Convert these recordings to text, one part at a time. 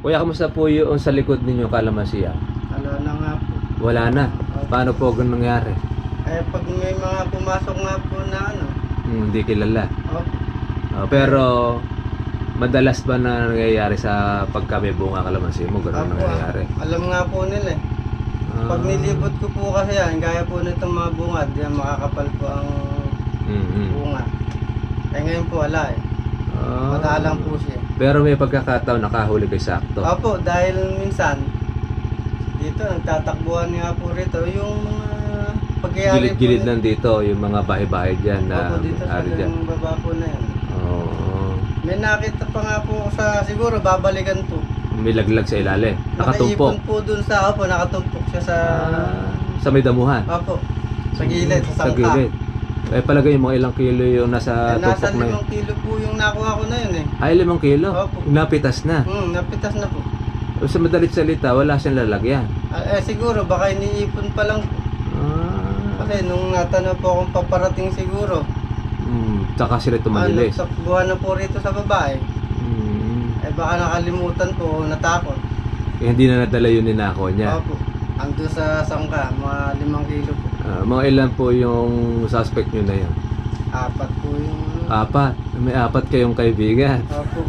Kuya, kamusta po yung sa likod ninyo kalamansiya? Wala na nga po. Wala na. Paano po ganun nangyari? Eh, pag may mga pumasok nga po na ano. Hindi kilala. Opo. Pero madalas ba na nangyayari sa pagkami bunga kalamansi mo? Ganun nangyayari? Alam nga po nila eh. Pag nilibot ko po kasi yan, gaya po nitong mga bungad, yan makakapal po ang bunga. Eh ngayon po wala eh. Madalang po siya. Pero may pagkakataon nakahuli kay sakto. Opo, dahil minsan dito nagtatakbuhan nga po rito yung mga pagyayari po. Gilid-gilid lang dito, yung mga bahay-bahay dyan na opo, dito sa baba po na yan. May nakita pa nga po sa siguro babalikan po. May laglag sa ilalim. Nakatumpok. Nakaipon po dun sa opo, nakatumpok siya sa may damuhan. opo. Sa gilid, sa sangka. Sa gilid. Eh palagay mo ilang kilo yung nasa tumpok na yun? Nasa 5 kilo po yung nakuha ko na yun eh. Ay, 5 kilo? Opo. Napitas na? Napitas na po. Sa madalit salita, wala siyang lalagyan. Siguro, baka iniipon pa lang po. Kasi nung natanong po akong paparating siguro. Tsaka sila tumalilis. Nagtakbuhan na po rito sa babae. Eh baka nakalimutan po o natakot. Eh, hindi na nadala yun ninako niya. Opo. Ando sa sangka, mga 5 kilo po. Mga ilan po yung suspect nyo na yun? 4 po yung... 4? May 4 kayong kaibigan? Opo.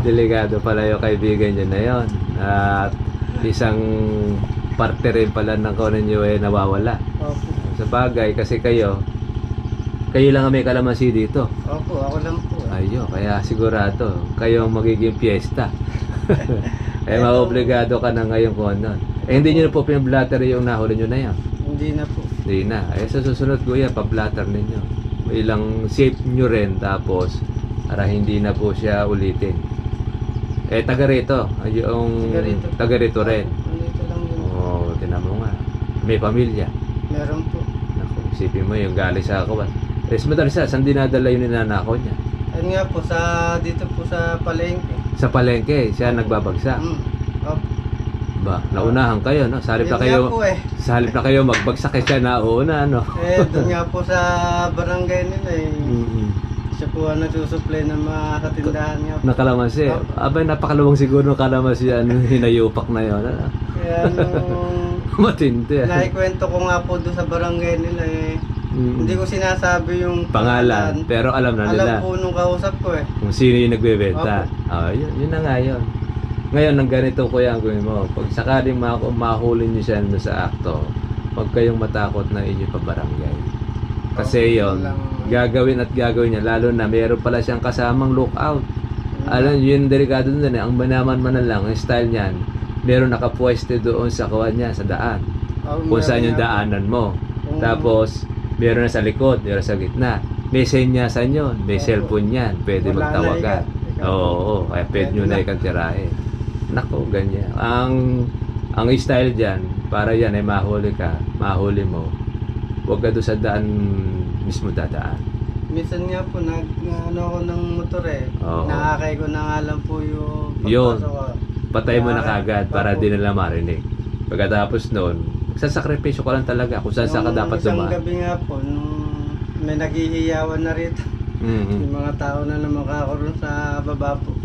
Delikado pala yung kaibigan nyo na yun. At isang parte rin pala ng kaunan nyo ay nawawala. Opo. Sa bagay, kasi kayo lang ang may kalamansi dito. Opo, ako lang po. Ayo, kaya sigurado kayo ang magiging piyesta. Eh, maobligado ka na ngayon kung ano. Eh, hindi nyo na po pinablatter yung nahuli nyo na yan. Hindi na po. Hindi na. Eh, sa susunod ko yan, pablatter ninyo. Ilang safe nyo rin, tapos para hindi na po siya ulitin. Eh, taga rito. Yung taga rito rin. Dito lang yun. Oo, tinan mo nga. May pamilya. Meron po. Naku, isipin mo yung galing sa kawan. Eh, madalas saan dinadala yung ninanakaw niya? Ayun nga po, dito po sa palengke. Sa palengke, siya nagbabagsak. Opo. Ba, naunahan kayo, no? Sa halip na kayo, sa halip na kayo magbagsak, siya nauna, no? Eh, doon nga po sa barangay nila eh. Siya po ang nagsusupply ng mga katindahan nga po. Na kalamansi. Abay, napakalawang siguro ng kalamansi, hinayupak na yun. Kaya nung matindi. naikwento ko nga po doon sa barangay nila eh. Hindi ko sinasabi yung pangalan, pero alam na nila. Alam po nung kausap ko eh. Kung sino yung nagbebenta. Yun na nga yun. Ngayon, ng ganito kuya ang gawin mo. Pag sakaling mahuli nyo siya sa akto, huwag kayong matakot na inyo pa barangay. Kasi yun, gagawin at gagawin niya. Lalo na mayroon pala siyang kasamang lookout. Alam nyo, yung delikado doon eh. Ang manaman man lang, ang style niyan, meron nakapwesto doon sa kawan niya, sa daan. Kung saan yung daanan mo. Tapos, meron na sa likod, meron sa gitna. May senyasan yun, may cellphone yan, pwede magtawagan. Oo, kaya pwede nyo na ikantirahe. Nako, ganyan. Ang style dyan, para yan ay mahuli ka, mahuli mo. Huwag ka doon sa daan mismo dadaan. Minsan nga po, ano ako ng motor eh. Nakakay ko na nga lang po yung pagpasok ko. Patay mo na kagad para di nila marinig. Pagkatapos noon, magsasakripisyo ka lang talaga kung saan ka dapat dumaan. Isang gabi nga po, nung may naghihiyawan na rito. Yung mga tao na namakaroon sa baba po.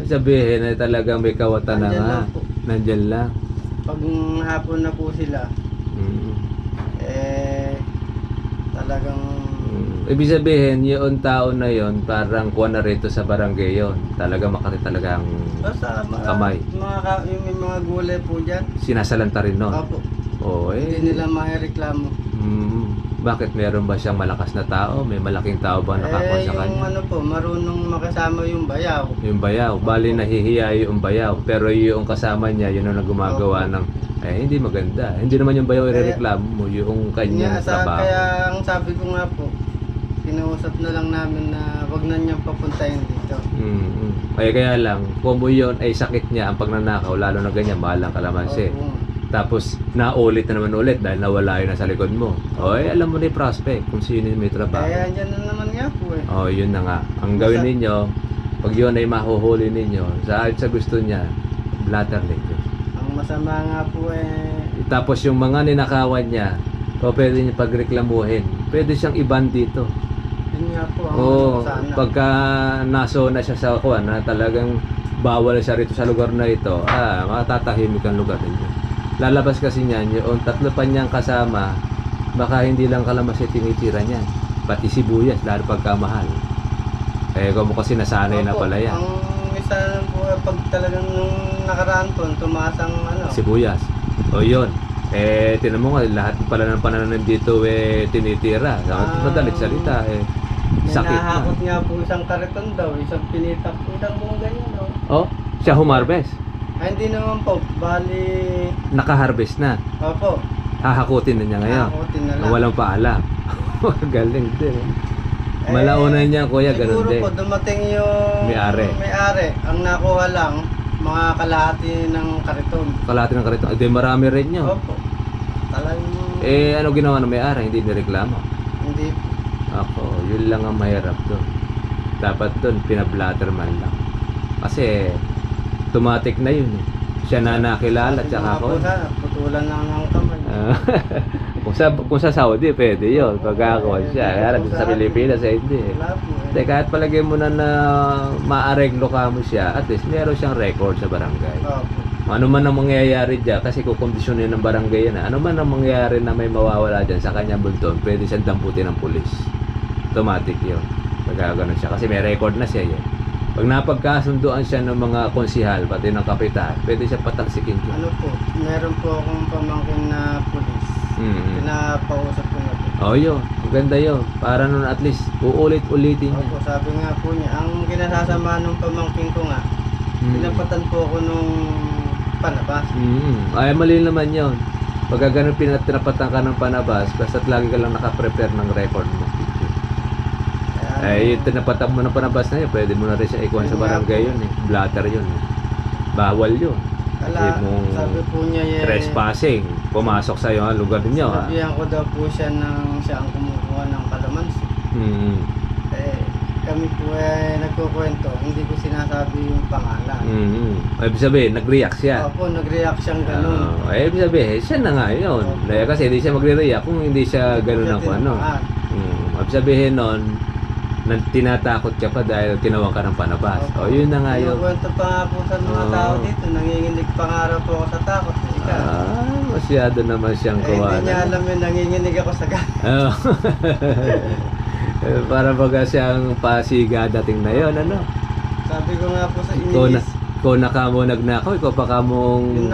Sabihin na talagang may kawatan na nga. Nandyan lang. Pag hapon na po sila, talagang... Ibig sabihin, yung tao na yon parang kuha na rito sa barangay yon. Talaga makati talagang kamay. Yung mga gulay po dyan. Sinasalanta rin nun? Opo. Hindi nila maireklamo. Bakit meron ba siyang malakas na tao? May malaking tao ba nakakuha sa kanya? Yung ano po, marunong makasama yung bayaw. Yung bayaw. Bali nahihiya yung bayaw. Pero yung kasama niya, yun ang gumagawa ng... hindi maganda. Hindi naman yung bayaw irereklamo mo, yung kanya trabaho. Kaya ang sabi ko nga po, kinausap na lang namin na wag na niyang papuntahin dito. Kaya lang, kung yun ay sakit niya ang pagnanakaw, lalo na ganyan, mahal ang kalamansi. Tapos, naulit na naman ulit dahil nawala yun na sa likod mo. Alam mo na yung prospect kung sino yung may trabaho. Kaya dyan na naman nga po eh. Yun na nga. Ang gawin ninyo, pag yun ay mahuhuli ninyo, sa gusto niya, blatter ninyo. Ang masama nga po eh. Tapos yung mga ninakawan niya, pwede niya pagreklamuhin. Pwede siyang iban dito. Yun nga po. Pagka naso na siya sa kuwan na talagang bawal siya rito sa lugar na ito, matatahimik ang lugar ninyo. Lalabas kasi niyan, yung tatlo pa niyang kasama, baka hindi lang kalamansi tinitira niyan, pati sibuyas, lalo pagkamahal. Kung kasi nasanay na pala yan. Ang isa po, pag talagang nung nakaraan po, tumaas ang sibuyas. O yun. Tinan mo nga, lahat pala ng pananim dito tinitira. Madalit salita sakit na. Nahakot nga po isang kariton daw, isang pinitak, isang buong ganyan daw. Oh, siya humarbes. Hindi naman po, bali... Naka-harvest na. Opo. Hahakutin na niya ngayon. Hahakutin na lang. Walang paalam. Galing din. Malaunan niya, kuya, ganun din. Siguro po, dumating yung may-ari. Ang nakuha lang, mga kalahati ng kariton. Kalahati ng kariton? Marami rin yun. Opo. Talagang... ano ginawa ng may-ari? Hindi nireklamo? Hindi po. Ako, yun lang ang mahirap doon. Dapat doon, pinablatter man lang. Kasi... automatic na yun. Siya na nakilala at saka ako. Putulan lang ng kamay. Kung sa Saudi, pwede yun. Pag ako siya. Kaya dito sa Pilipinas, hindi. Kahit palagay mo na maareglo ka mo siya, at least meron siyang record sa barangay. Ano man ang mangyayari dyan, kasi kukondisyonin ng barangay yan. Ano man ang mangyayari na may mawawala dyan sa kanya bunton, pwede siyang damputin ng pulis. Automatic yun. Pag gano'n siya. Kasi may record na siya yun. Pag napagkasunduan siya ng mga konsihal, pati ng kapitan, pwede siya patalsikin ko. Meron po akong pamangkin na pulis. Pinapausap ko na po. Yun. Maganda yun. Para nun at least, uulit-ulitin niya. Sabi nga po niya, ang kinasasama ng pamangkin ko nga, pinapatan po ako nung panabas. Ay, mali naman yun. Pag ganun pinapatan ka ng panabas, basta't lagi ka lang nakaprepare ng record mo. Yung tinapatap mo ng panabas na yun, pwede mo na rin siya ikuhan sa barangay yun. Blatter yun. Bawal yun. Sabi po niya trespassing, pumasok sa iyo ang lugar niyo. Sabihan ko daw po siya siya ang kumukuha ng kalamansi. Kami po nagkukwento, hindi ko sinasabi yung pangalan. Ibig sabihin, nag-react siya. Opo, nag-react siyang ganun. Ibig sabihin, siya na nga yun. Kasi hindi siya magre-react kung hindi siya ganun ang ano. Ibig sabihin nun, tinatakot ka pa dahil tinawa ka ng panabas. Yun na nga yun. Kwento pa nga po sa mga tao dito, nanginginig pa nga raw po ako sa takot. Masyado naman siyang kawalan. Hindi niya alam yun, nanginginig ako sa galit. Para baga siyang pasiga dating na yun, ano? Sabi ko nga po sa inis. Ikaw na ka mo nagnakaw, ikaw pa ka mong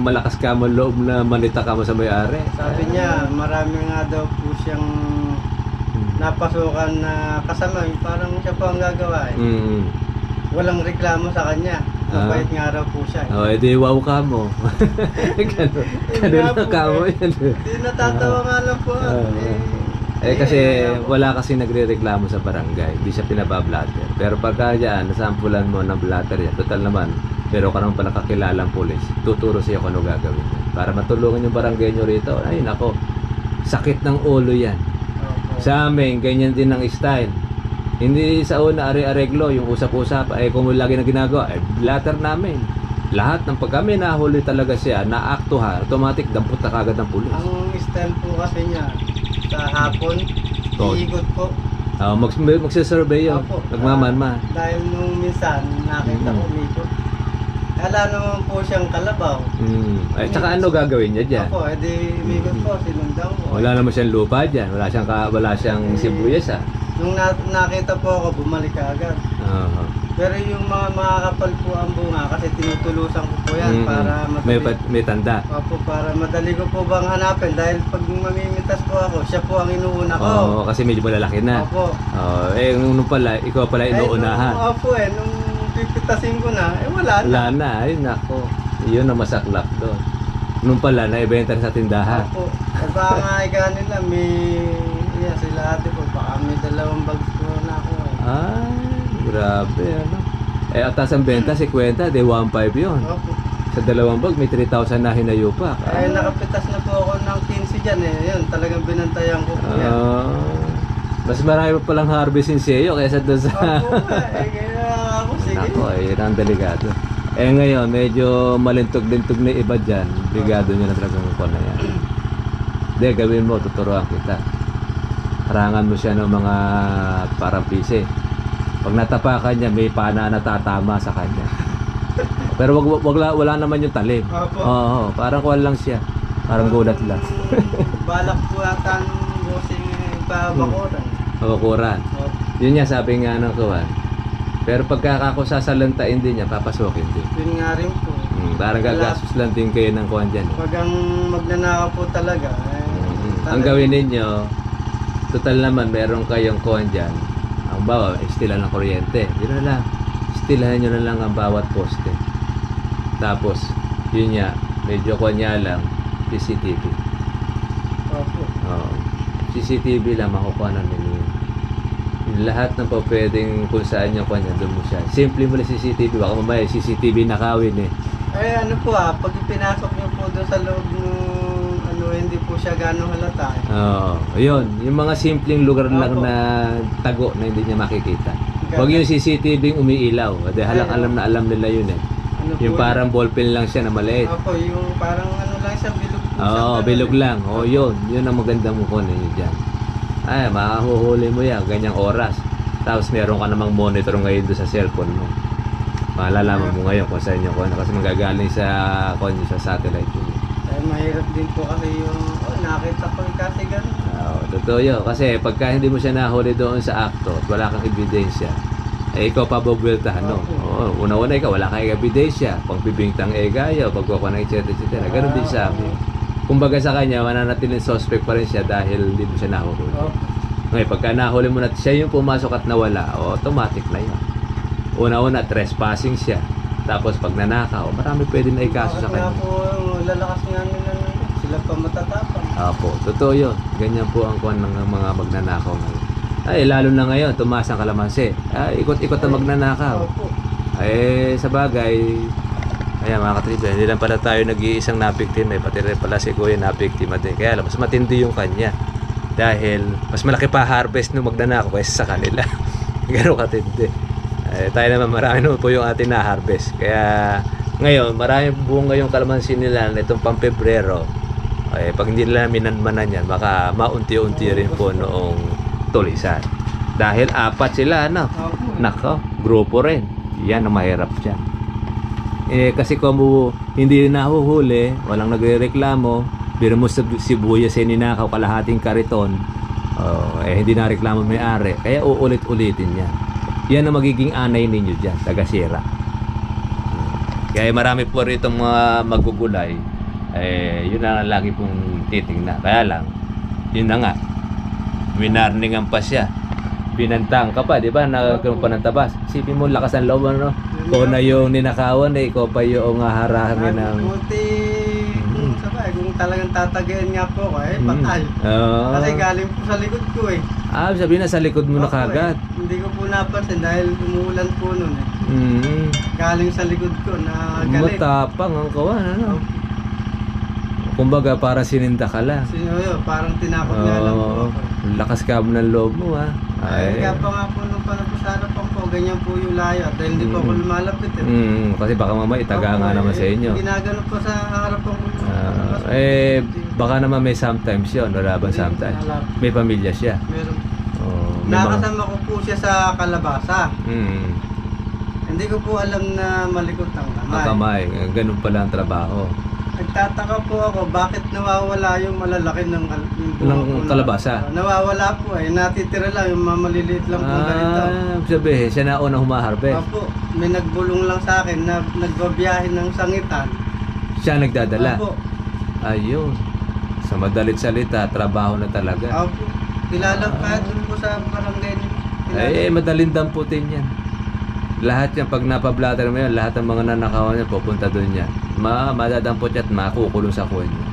malakas ka mo loob na manita ka mo sa may-ari. Sabi niya, marami nga daw po siyang napasukan na kasama, parang siya po ang gagawa Walang reklamo sa kanya. Mabait nga raw po siya. Edi wow ka mo. Ganun ka mo yan. Hindi natatawa nga lang po. Kasi wala kasi nagre-reklamo sa barangay. Hindi siya pinabablatter. Pero pagka dyan, nasampulan mo ng blatter yan, total naman, pero ka naman pala kakilalang pulis, tuturo siya kung ano gagawin. Para matulungan yung barangay nyo rito. Ay nako, sakit ng ulo yan. Sa amin, ganyan din ang style. Hindi sa una areglo, yung usap-usap, kung lagi na ginagawa, blatter namin. Lahat ng pag kami nahuli talaga siya, naaktuhan, automatic dampot na kagad ng pulis. Ang style po kasi niya, sa hapon, iikot po. Magsisurvey yun, nagmamanman. Dahil nung minsan, nakita ko umikot. Ala naman po siyang kalabaw. Tsaka ano gagawin niya dyan? Edi umikot po, sinundan ko. Wala naman siyang lupa dyan, wala siyang sibuyas Nung nakita po ako, bumalik agad. Pero yung mga makakapal po ang bunga kasi tinutulusan ko po yan para madali. May tanda. Para madali ko po bang hanapin dahil pag mamimitas po ako, siya po ang inuuna ko. Kasi medyo malalaki na. Nung pala, ikaw pala inuunahan. Nung pipitasin ko na, wala na. Wala na, nako. Yun ang masaklap doon. Nung pala, naibenta sa tindahan. Baka nga ganila, sila ate po, baka may 2 bags po na ako. Grabe, ano. Atas ang benta, 50, 1.5 yun. Sa 2 bag, may 3,000 na hinayo pa. Nakapitas na po ako ng 15 dyan Yun, talagang binantayan ko po yan. Mas marami pa palang harvesting sa'yo kaysa doon sa... Sige. Ako, yun ang delikado. Ngayon, medyo malintog-lintog na iba dyan. Brigado nyo na talagang ko na yan. Hindi, gawin mo, tuturuan kita. Harangan mo siya ng mga parang pise. Pag natapakan niya, may pana na tatama sa kanya. Pero wala naman yung talim. Opo. Oo, parang kuwan lang siya. Parang gulat lang. Balak po ata ng bossing pabakuran. Bakuran. Yun nga sabi nga ng kuwan. Pero pagka ako sasalantain din niya, papasokin din. Yun nga rin po. Parang gagastos lang din kayo ng kuwan dyan. Pag ang magnanakaw po talaga, Ang gawin ninyo, total naman meron kayong kuwan dyan. Ang bawa, istilan ng kuryente. Yun na lang. Istilahan nyo na lang ang bawat poste. Tapos, yun nga, medyo kuwan niya lang, CCTV. Opo. CCTV lang makukuha namin yun. Lahat ng pwedeng kung saan yung kuwan niya, doon mo siya. Simple mo lang CCTV, baka mamaya CCTV nakawin eh. Ano po pag ipinasok niyo po doon sa loob ng hindi po siya gano'ng halata. Ayun, yung mga simpleng lugar lang na tago na hindi niya makikita. Huwag yung CCTV umiilaw, dahil alam nila yun eh. Yung parang ballpen lang siya na maliit. Opo, yung parang lang siya, bilog po siya. Oo, bilog lang. Yun ang magandang mukha ninyo dyan. Ay, makahuhuli mo yan, ganyang oras. Tapos meron ka namang monitor ngayon doon sa cellphone mo. Malalaman mo ngayon kung saan yung kasi magagaling sa satellite yun. Mahirap din po kasi yung nakita ko kasi gano'n. Totoo yun. Kasi pagka hindi mo siya nahuli doon sa akto at wala kang ebidensya, ikaw pa bubultahan, no? Una-una ikaw, wala kang ebidensya. Pagbibintang gayo, pagkukuha ng etc. Ganun din sa amin. Kumbaga sa kanya, mananatiling suspect pa rin siya dahil hindi mo siya nahuli. Ngayon, pagka nahuli mo na siya yung pumasok at nawala, automatic na yun. Una-una, trespassing siya. Tapos pag nanakaw, marami pwede na ikaso sa kanya. Lalakas nga nila, sila pa matatapang. Opo, totoo yun. Ganyan po ang kuwan ng mga magnanakaw ngayon. Ay, lalo na ngayon, tumaas ang kalamansi. Ikot-ikot ang magnanakaw. Opo. Sa bagay, ayan mga katribe, hindi lang pala tayo nag-iisang napiktima, pati rin pala si Kuya napiktima din. Kaya alam, mas matindi yung kanya. Dahil, mas malaki pa harvest nung magnanakaw kaysa sa kanila. Gano'ng katindi. Tayo naman, marami naman po yung ating na-harvest. Kaya, ngayon, marami bunga yung kalamansi nila nitong pang-Pebrero. Pag hindi nila minanmanan yan, baka maunti-unti rin po noong tulisan. Dahil 4 sila, no? Nako, grupo rin. Yan ang mahirap dyan. Kasi kung hindi nahuhuli, walang nagre-reklamo, biro mo sibuyas ninakaw kalahating kariton, hindi na reklamo may-ari. Kaya uulit-ulitin yan. Yan ang magiging anay ninyo dyan, taga-sira. Kaya marami po rito mga magugulay, yun na lagi pong titingnan. Kaya lang, yun na nga, winarningan pa siya. Binantang ka pa, di ba? Nagkaroon pa ng tabas. Isipin mo, lakas ang loob, no? Kung na yung ninakawan, ikaw pa yung harahangin ng... Kung talagang tatagayin nga po ako, patay. Kasi galing po sa likod ko sabihin na sa likod mo na kagad. Hindi ko po napansin dahil umuulan po nun Galing sa likod ko na galing. Matapang ang kawan, ano? Kumbaga, para sininda ka lang. Parang tinakot nga lang po. Lakas ka mo ng loob mo, ha? Kaya pa nga po nung panapasarapan po, ganyan po yung layo. Dahil hindi po ako lumalapit. Kasi baka mamaya itaga nga naman sa inyo. Ginagano po sa harapan ko. Baka naman may sometimes yun, wala ba sometimes? May pamilya siya. Meron. Nakasama ko po siya sa kalabasa. Hindi ko po alam na malikot ang kamay. Ang kamay, ganun pala ang trabaho. Nagtataka po ako, bakit nawawala yung malalaki ng kalabasa? Nawawala po natitira lang yung maliliit lang po ganito. Sabihin, siya na unang humaharvest. Opo, may nagbulong lang sa akin na nagbabiyahe ng sangitan. Siya nagdadala? Opo. Ayun. Sa madalit salita, trabaho na talaga. Opo. Kilala pa doon po sa barangay niyo. Madaling damputin yan. Lahat yan, pag napablatter mo yan, lahat ng mga nanakawan yan, pupunta doon yan. Madadampot yan at makukulong sa kuwan niya.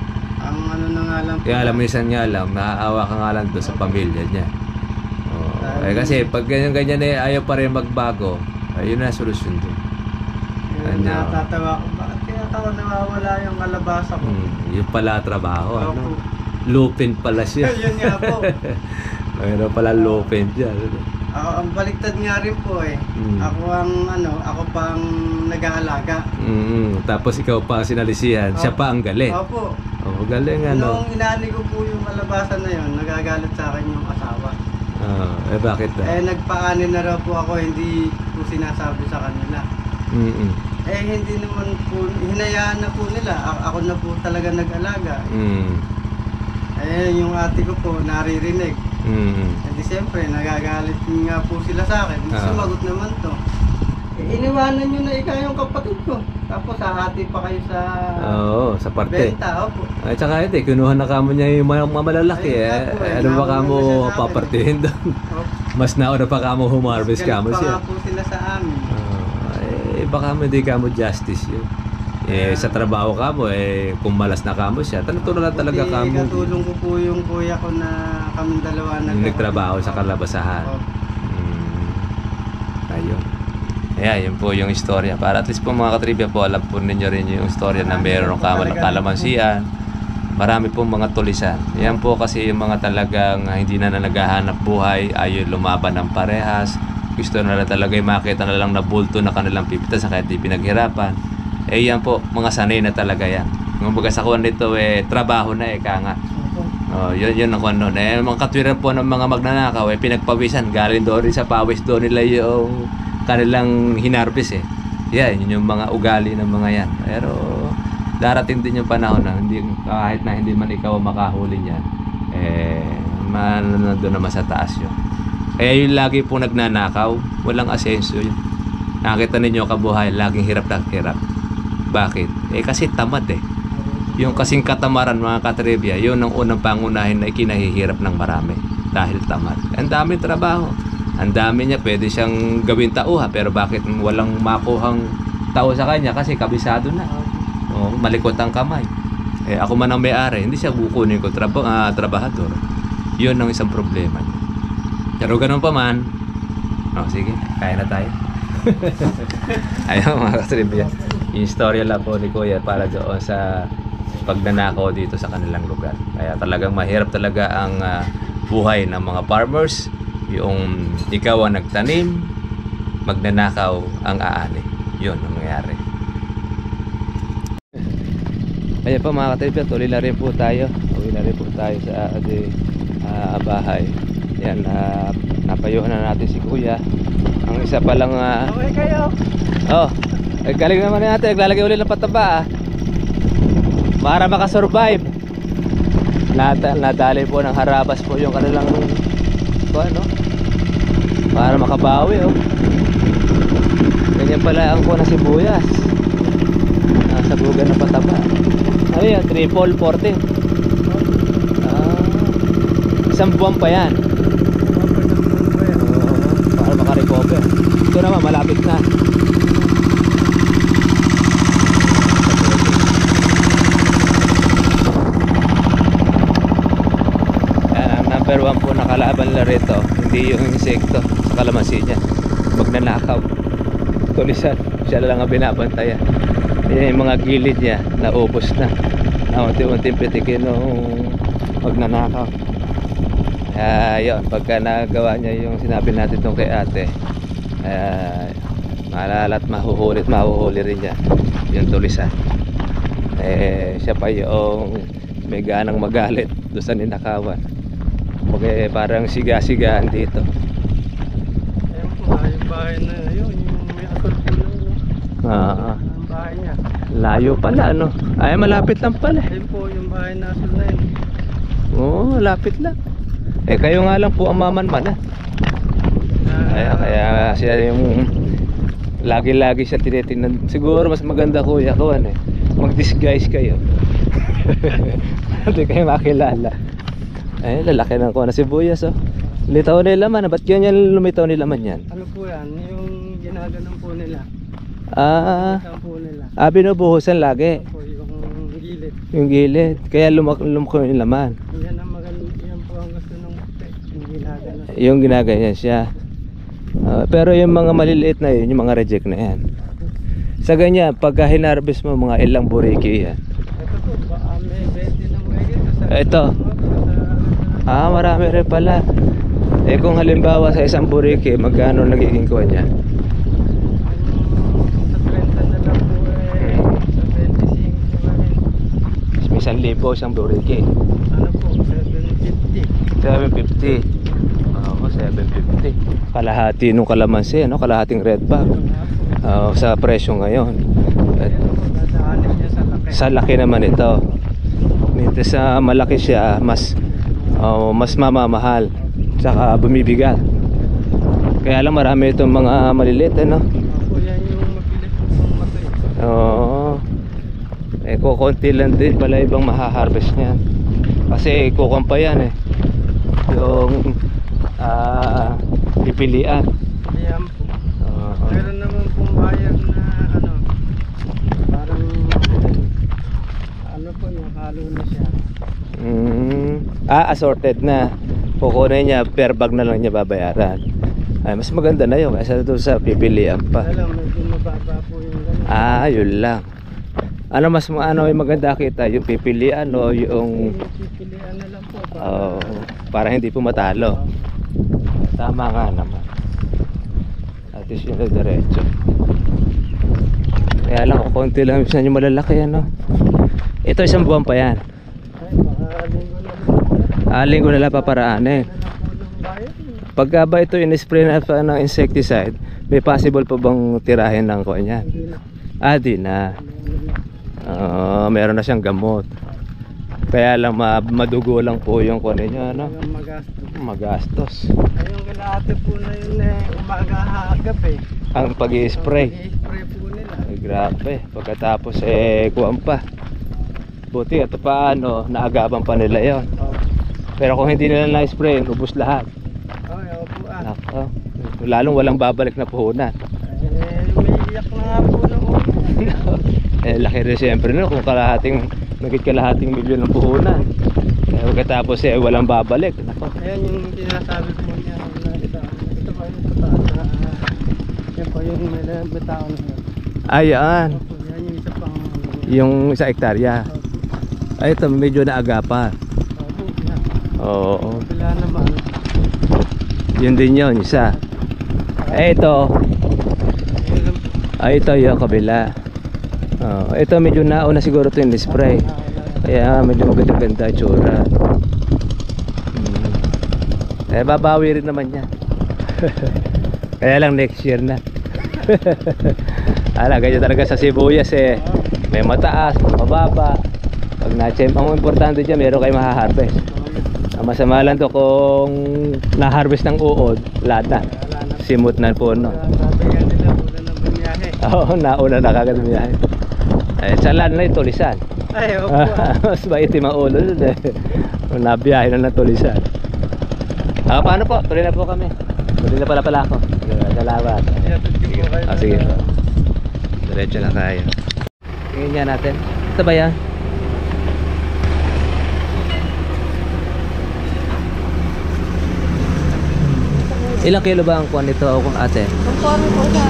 Ang na nga lang po. Kaya alam mo isan nga lang, naaawa ka nga lang doon sa pamilya niya. Kasi pag ganyan-ganyan ayaw pa rin magbago, yun na solusyon doon. Natatawa ko, bakit kaya ako nawawala yung kalabasa ko? Yung pala trabaho, ano? Lupin pala siya. Yun nga po. Mayroon pala lupin dyan. Ang baliktad nga rin po ako pang nag-aalaga. Tapos ikaw pa ang sinalisihan, siya pa ang galing. Opo. Galing ano. Nung inaani ko po yung kalabasa na yun, nagagalit sa akin yung asawa. Bakit ba? Nagpaani na raw po ako, hindi po sinasabi sa kanila. Hindi naman po, hinayaan na po nila. Ako na po talaga nag-alaga. Yung ate ko po, naririnig. Hindi siyempre, nagagalit nga po sila sa akin. Sumagot naman to. Iniwanan nyo na ikaw yung kapatid ko. Tapos hahati pa kayo sa sa parte. benta. Opo. Ay, tsaka ito, kinuha na kamo niya yung mga malalaki. Ano ba kamo papartihin doon? Mas nauna pa kamo humarvest kamo siya. Galit pa nga po sila sa amin. Baka hindi kamo justice yun. Sa trabaho kamo, kung malas na kamo siya, tanuturo na talaga kamo. Katulong ko po yung kuya ko na kaming dalawa nagtrabaho sa kalabasahan. Ayun. Yun po yung istorya. Para at least po mga katribya po, alam po ninyo rin yung istorya na mayroong kalamansian. Marami pong mga tulisan. Yan po kasi yung mga talagang hindi na naghahanap buhay, ayaw lumaban ng parehas. Gusto na talaga yung makita na lang na bulto na kanilang pipitas sa kahit di pinaghirapan. Yan po, mga sanay na talaga yan. Kung baga sa kuwan nito, trabaho na kanga. Yun ang kuwan nun. Mga katwiran po ng mga magnanakaw, pinagpawisan. Galing doon rin sa pawis doon nila yung kanilang hinarvest yun yung mga ugali ng mga yan. Pero darating din yung panahon na kahit na hindi man ikaw makahuli niyan, doon naman sa taas yun. Kaya yung lagi po nagnanakaw, walang asenso yun. Nakita ninyo kabuhay, laging hirap na hirap. Bakit? Kasi tamad Yung kasing katamaran mga katribya, yun ang unang pangunahin na ikinahihirap ng marami. Dahil tamad. Ang daming trabaho. Ang dami niya, pwede siyang gawin tauha, pero bakit walang makuhang tao sa kanya? Kasi kabisado na. Malikot ang kamay. Ako man ang may-ari, hindi siya kukunin ko trabahador. Yun ang isang problema niya. Pero ganun pa man, sige, kaya na tayo. Ayun mga katribya, yung istorya lang po ni Kuya para doon sa pagnanakaw dito sa kanilang lugar. Kaya talagang mahirap talaga ang buhay ng mga farmers. Yung ikaw ang nagtanim, magnanakaw ang aani. Yun ang nangyari. Ayan po mga katribya, tuloy na rin po tayo. Tuloy na rin po tayo sa bahay. Yan, napayuhan na natin si Kuya. Ang isa pa lang Okay kayo. galing naman natin. Naglalagay ulit ng pataba para makasurvive. Nadali po ng harabas po yung kanilang para makabawi ganyan pala ang kuha ng sibuyas. Sabugan ng pataba. Ano yan? Triple 40. Isang buwan pa yan. Para makarecover. Ito naman malapit na. Ang number 1 po na kalaban nila rito, hindi yung insekto sa kalamansi niya, magnanakaw, tulisan. Siya lang ang binabantayan. Yung mga gilid niya naubos na, unti-unting pitikin nung magnanakaw. Yun, pagka nagawa niya yung sinabi natin tong kay ate, malalat mahuhuli rin niya yung tulisan. Siya pa yung may ganang magalit doon sa ninakawan. Parang siga-sigaan dito. Ayun po, yung bahay na yun, yung may asol po lang ang bahay niya. Layo pala malapit lang pala. Ayun po yung bahay na asol na yun. Malapit lang. Kayo nga lang po ang mamanman kaya siya yung lagi-lagi siya tinitingnan. Siguro mas maganda Kuya kuwan mag-disguise kayo. Hindi kayo makilala. Lalaki ng kuwan na sibuyas Litaw nila man. Ba't ganyan lumitaw nila man yan? Ano po yan? Yung ginaganon po nila. Po nila. Binubuhusan lagi. Po, yung gilid. Yung gilid. Kaya lumako yung laman. Yan ang maganda. Yan po ang gusto ng puti. Yung ginaganon. Yung ginaganyan siya. Pero yung mga maliliit na yun, yung mga reject na yan. Sa ganyan, pagka hinarvest mo mga ilang buriki yan. Ito po, may 20 ng mga Ito. Marami rin pala. Kung halimbawa sa isang buriki, magkano nagiging kuha niya? Sa 30 na lang po sa 25 1,000 isang buriki. Ano po, 750. 750. Oo, 750. 750. Kalahati nung kalamansi, no? Kalahating red bag. Sa presyo ngayon. At, sa laki naman ito. Minti sa malaki siya, mas mamamahal. Tsaka bumibigat. Kaya lang marami itong mga maliliit, ano? Yan yung mabilis pong matay. Oo. Kukunti lang din pala ibang mahaharvest niyan. Kasi kukuha pa yan eh. Yung pipilian. Ayan po. Meron naman pong buyer na parang po yung halo na siya. Assorted na. Kukunin niya, per bag na lang niya babayaran. Ay, mas maganda na yun kaysa doon sa pipilian pa. Alam, medyo mababa po yung gano'n. Yun lang. Yung maganda kita, yung pipilian o yung pipilian na lang po para hindi po matalo. Tama nga naman. At least yun na diretso. Kaya lang, konti lang yung malalaki, ano. Ito isang buwan pa yan. Ay, baka linggo na. Linggo na lang paparaanin. Pagka ba ito in-spray na ng insecticide, may possible pa bang tirahin ng kuha niyan? Di na. Meron na siyang gamot. Kaya lang madugo lang po yung kuha niya, ano? Magastos. Ay, yung kalahati po na yun umaga gabi. Ang pag-i-spray. Pag-i-spray po nila. Ay, grabe. Pagkatapos kuha pa. Buti ito pa naagapan pa nila yon. Pero kung hindi nila na-spray, ubos lahat. Nako, lalong walang babalik na puhunan. Umiiyak na nga po noon. Laki rin siyempre kung nagit kalahating milyon ng puhunan. Pagkatapos walang babalik. Nako. Ayan yung sinasabi po niya na ito pa yung pataas. Yan po yung bitaon na. Ayan. Yan yung isa pang yung sa hektarya. Ay, ito medyo naagapan. Oo. Wala naman. Yun din yun, isa. Ito. Ito yung kabila. Ito medyo nauna siguro ito yung spray. Kaya medyo maganda-ganda itsura. Babawi rin naman yan. Kaya lang next year na. Ganyan talaga sa sibuyas may mataas, mababa. Pag na-champ, ang importante dyan meron kayo mahaharvest. Masama lang to kung na-harvest ng uod, lahat na. Simot na po, no? Sabi nga nila, una na bumiyahe. Oo, nauna na kagad bumiyahe. Sa land na yung tulisan. Ay, opo. Mas maitim ang ulo dun Kung nabiyahe na ng tulisan. Paano po? Tuloy na po kami. Tuloy na pala ako. Salamat. Sige. Diretso na kayo. Tingin nga natin. Ito ba yan? Ilang kilo ba ang kuwan nito o kung ate? Ang kuwan po sa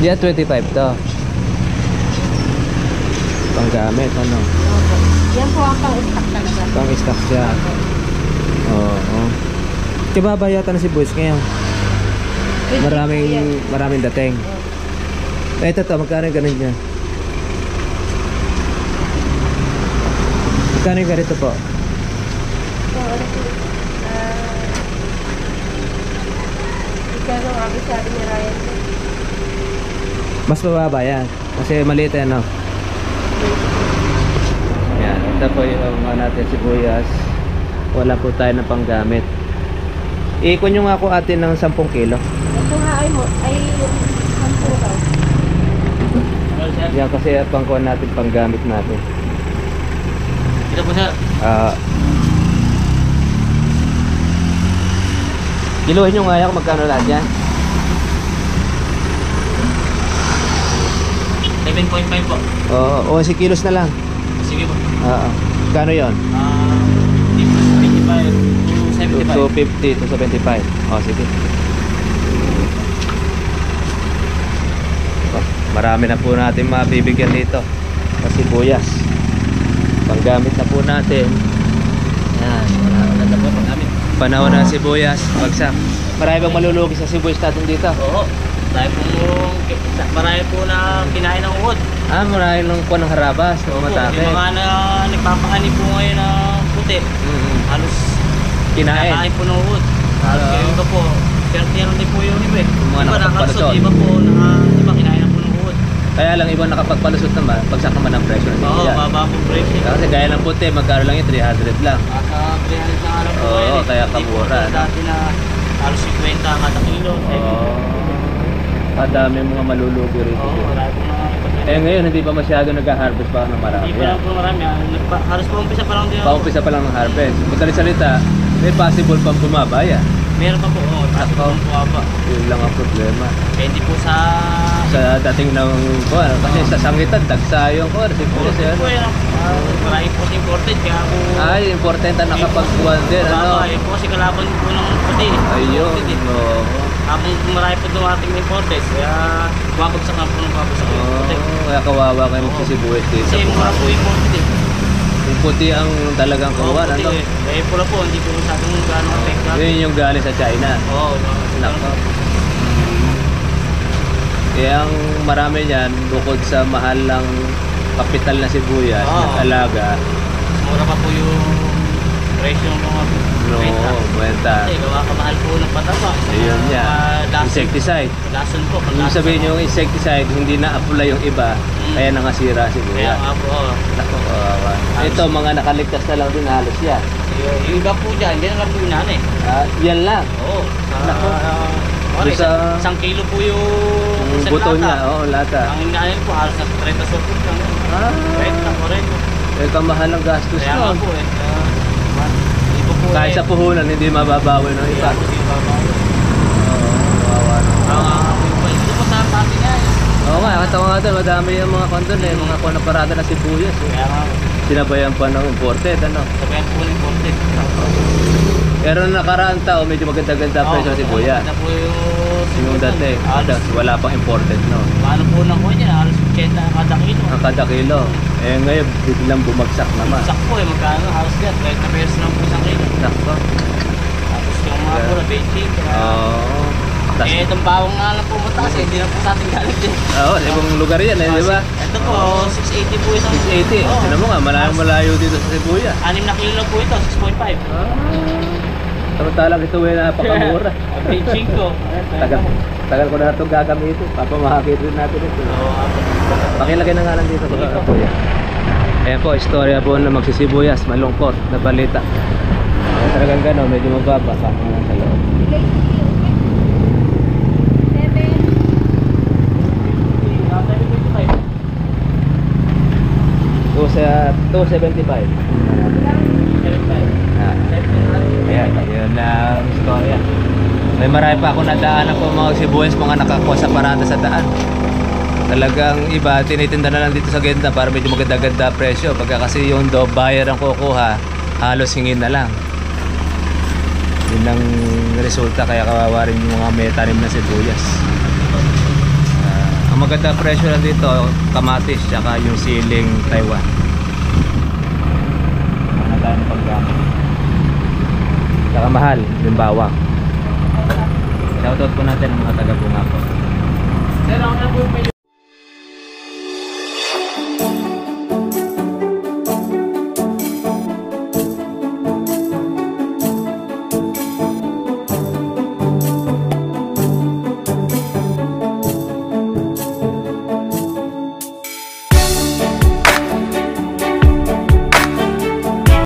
Diyan 25 to. Panggamit, ano? Yan po ang pang-stock talaga. Pang-stock siya. Oo. Kibaba yata na si Boys ngayon. Maraming dating. Ito to, magkano yung ganun niya? Magkano yung ganito po? Kaya ang sabi ni Ryan. Mas mababa yan. Kasi maliit yan, no? Yan. Ito po yung natin sibuyas. Wala po tayo ng panggamit. Iikon nyo nga ako atin ng 10 kilo. Ito nga ay 10 daw. Yan kasi pangkuhan natin, panggamit natin. Ito po sir. Kiluhin nyo nga yan kung magkano lahat yan. 7.5 po. Oo, 11 kilos na lang. Sige po. Kano yun? 55 to 75. 250 to 75. Sige. Marami na po natin mabibigyan dito. Kasi buyas. Panggamit na po natin. Yan. Maganda po pag-gamit. Panahon na sibuyas. Bagsak. Marami bang malulugi sa sibuyas natin dito? Oo. Marami po na kinain ng uod. Marami nung kuha ng harabas. Yung mga nagpapaani po ngayon ng puti. Halos kinain. Kinain po ng uhod. Yung iba po, meron din po yung iba eh. Mga Iba nakapagpalusot. nakalusot, iba po, iba kinain na po ng uhod. Kaya lang ibang nakapagpalusot naman, bagsak naman ang presyo ng Oo, sibuyas. baba po presyo. Kasi gaya ng puti, magkano lang yun? 300 lang. At 300 na alam po Oo, ngayon eh. kaya Hindi po kamura, no? dati na halos 50 kada kilo. Oo. Kadami mga malulugi rito. Oo, marami po mga Eh ngayon, hindi pa masyado nag-harvest pa ng marami. Hindi pa lang po marami. Halos po umpisa pa lang din ako. Paumpisa pa lang ng harvest. Madali salita, may possible pang bumaba yan. Meron pa po, tapos po ang buwaba. Yun lang ang problema. Kaya hindi po sa... Sa dating ng kasi sa sangitan, dagsayong ko. Sibuyas yan. Po yan. Marami po sa imported, kaya po... Ay, important na nakapagbuwan din. Ano? Yun po kasi kalaban po ng puti. Ayun. Oo. Habang marami po dumating na imported, kaya bumabagsak na po ng babagsak yung puti. Kaya kawawa kayo magsisibuyas dito. Kasi mura po yung puti. Yung puti ang talagang kuwan, ano? Eh, pula po, hindi po masyadong gano'ng affect. Yun yung galing sa China. Oo. Nako. Kaya ang marami niyan, bukod sa mahal ng kapital na sibuyas, alaga, mura pa po yung presyo ng mga benta. Benta. Kasi gawa kamahal po ng pataba. Ayun niya. Insecticide. Lason po. Ibig sabihin yung insecticide, hindi na-apply yung iba, kaya nangasira Kaya sibuyas. nga po. Nako, kawawa. Ito, mga nakaligtas na lang din halos yan. Yung iba po dyan, hindi na lang po yung nanay. Yan lang. Oo. Nako. Okay, Sa- isang kilo po yung isang Buto lata. niya, lata. Ang inanin po, halos na 30 sopos lang. 30, 40. Eh, kamahal ang gastos Kaya nga nun. po eh. Iba po Kahit sa puhunan, hindi mababawi ng iba. Hindi babawi. Kawawa naman. Ito po sa pati nga eh. Oo nga, katawa nga doon, madami yung mga kondon eh, mga kuna parada na sibuyas eh. Kaya nga, Sinabayan pa ng imported, ano. sabihan po ng imported. Pero nung nakaraang tao, medyo maganda-ganda presyo ng sibuyas. Maganda po Yung dati, wala pang imported, no. Paano po na ko niya, halos 80 kada kilo. Ang kada kilo. Eh ngayon, biglang bumagsak naman. Sakto po eh, magkano, halos yan, 30 pesos lang po isang kilo. Sakto. Tapos yung mga pura, 20. Oo. Tas- Eh, itong bawang nga lang po mataas eh, hindi na po sa ating galit eh. Oo, ibang lugar yan eh, di ba? Ito po, 680 po isang 680. Oo. Tinan mo nga, malayo dito sa sibuyas. 6 na kilo lang po ito, 6.5. Samantalang ito ay napakamura. Beijing ko. Tagal ko na itong gagamitin. Papamakakit rin natin ito. Pakilagay na nga lang dito. Ayan po, istorya po na magsisibuyas. Malungkot na balita. Talagang gano'n, medyo mababa. Saka nga sa loob. Sa 275. Ayan, yun ang istorya. May marami pa ako nadaanan po mga sibuyas, mga nakakuha sa parada sa daan. Talagang iba, tinitinda na lang dito sa genda para medyo maganda-ganda presyo. Pagka kasi yung buyer ang kukuha, halos hingin na lang. Yun ang resulta, kaya kawawa rin yung mga may tanim na sibuyas. Ang maganda presyo lang dito, kamatis, tsaka yung siling Taiwan. Ano tayo ng paggamit. Tsaka mahal, yung bawang. Shoutout po natin ang mga taga-bunga po. Pero ako na po